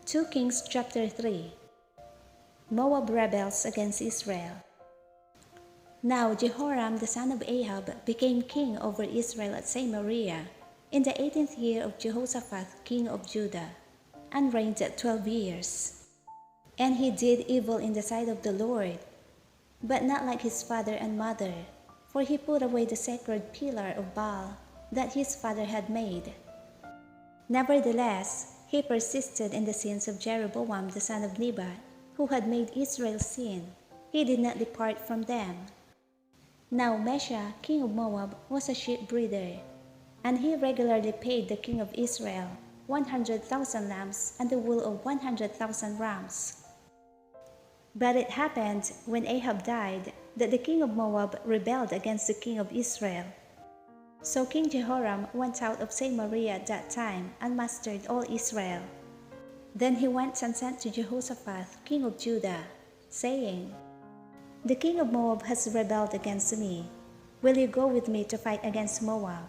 2 Kings chapter 3. Moab rebels against Israel. Now Jehoram the son of Ahab became king over Israel at Samaria in the 18th year of Jehoshaphat king of Judah, and reigned 12 years. And he did evil in the sight of the Lord, but not like his father and mother, for he put away the sacred pillar of Baal that his father had made. Nevertheless, he persisted in the sins of Jeroboam the son of Nebat, who had made Israel sin. He did not depart from them. Now Mesha, king of Moab, was a sheep breeder, and he regularly paid the king of Israel 100,000 lambs and the wool of 100,000 rams. But it happened, when Ahab died, that the king of Moab rebelled against the king of Israel. So King Jehoram went out of Samaria at that time and mastered all Israel. Then he went and sent to Jehoshaphat king of Judah, saying, "The king of Moab has rebelled against me. Will you go with me to fight against Moab?"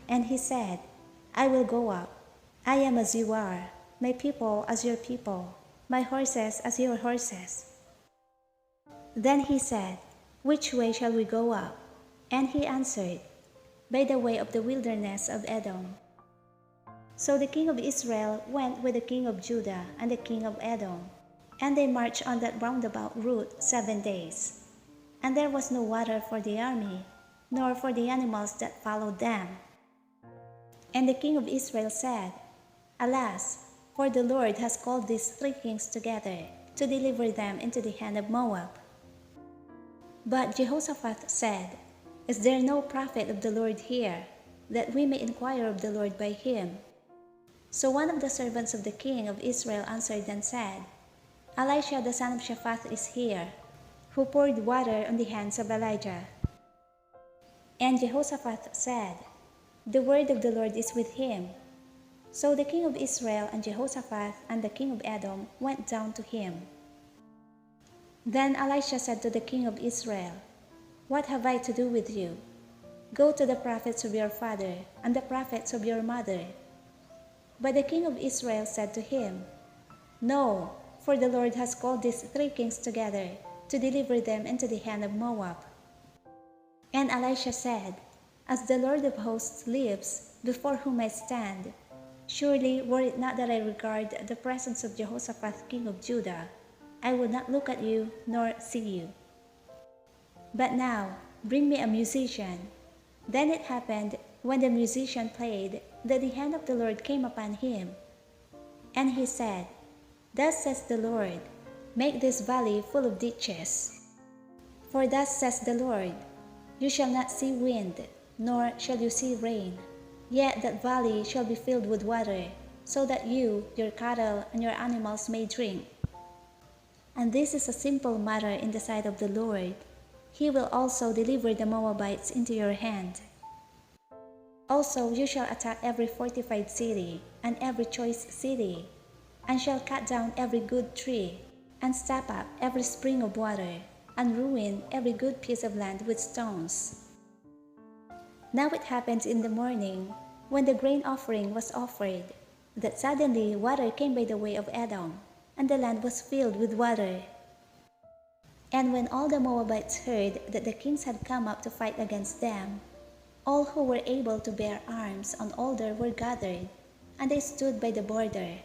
And he said, "I will go up. I am as you are, my people as your people, my horses as your horses." Then he said, "Which way shall we go up?" And he answered, "By the way of the wilderness of Edom." So the king of Israel went with the king of Judah and the king of Edom, and they marched on that roundabout route 7 days. And there was no water for the army, nor for the animals that followed them. And the king of Israel said, "Alas, for the Lord has called these 3 kings together to deliver them into the hand of Moab." But Jehoshaphat said, "Is there no prophet of the Lord here, that we may inquire of the Lord by him?" So one of the servants of the king of Israel answered and said, "Elisha the son of Shaphat is here, who poured water on the hands of Elijah." And Jehoshaphat said, "The word of the Lord is with him." So the king of Israel and Jehoshaphat and the king of Edom went down to him. Then Elisha said to the king of Israel, "What have I to do with you? Go to the prophets of your father and the prophets of your mother." But the king of Israel said to him, "No, for the Lord has called these 3 kings together to deliver them into the hand of Moab." And Elisha said, "As the Lord of hosts lives, before whom I stand, surely were it not that I regard the presence of Jehoshaphat king of Judah, I would not look at you nor see you. But now bring me a musician." Then it happened, when the musician played, that the hand of the Lord came upon him. And he said, "Thus says the Lord, make this valley full of ditches. For thus says the Lord, you shall not see wind, nor shall you see rain, yet that valley shall be filled with water, so that you, your cattle, and your animals may drink. And this is a simple matter in the sight of the Lord. He will also deliver the Moabites into your hand. Also you shall attack every fortified city and every choice city, and shall cut down every good tree, and stop up every spring of water, and ruin every good piece of land with stones." Now it happened in the morning, when the grain offering was offered, that suddenly water came by the way of Edom, and the land was filled with water. And when all the Moabites heard that the kings had come up to fight against them, all who were able to bear arms on altar were gathered, and they stood by the border.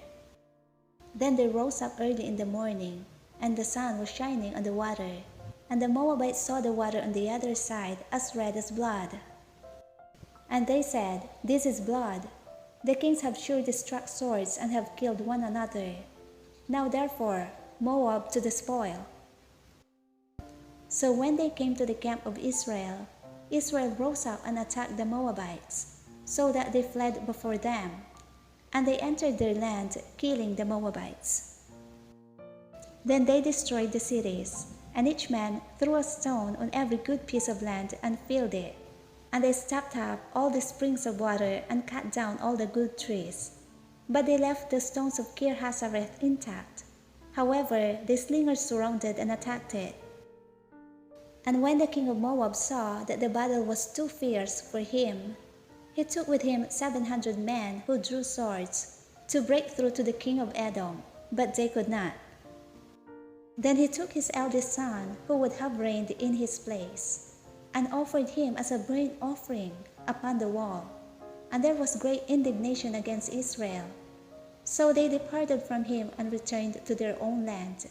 Then they rose up early in the morning, and the sun was shining on the water, and the Moabites saw the water on the other side as red as blood. And they said, "This is blood. The kings have surely struck swords and have killed one another. Now therefore, Moab to the spoil." So when they came to the camp of Israel, Israel rose up and attacked the Moabites, so that they fled before them, and they entered their land, killing the Moabites. Then they destroyed the cities, and each man threw a stone on every good piece of land and filled it. And they stopped up all the springs of water and cut down all the good trees. But they left the stones of Kir Hareseth intact. However, the slingers surrounded and attacked it. And when the king of Moab saw that the battle was too fierce for him, he took with him 700 men who drew swords, to break through to the king of Edom, but they could not. Then he took his eldest son, who would have reigned in his place, and offered him as a burnt offering upon the wall. And there was great indignation against Israel. So they departed from him and returned to their own land.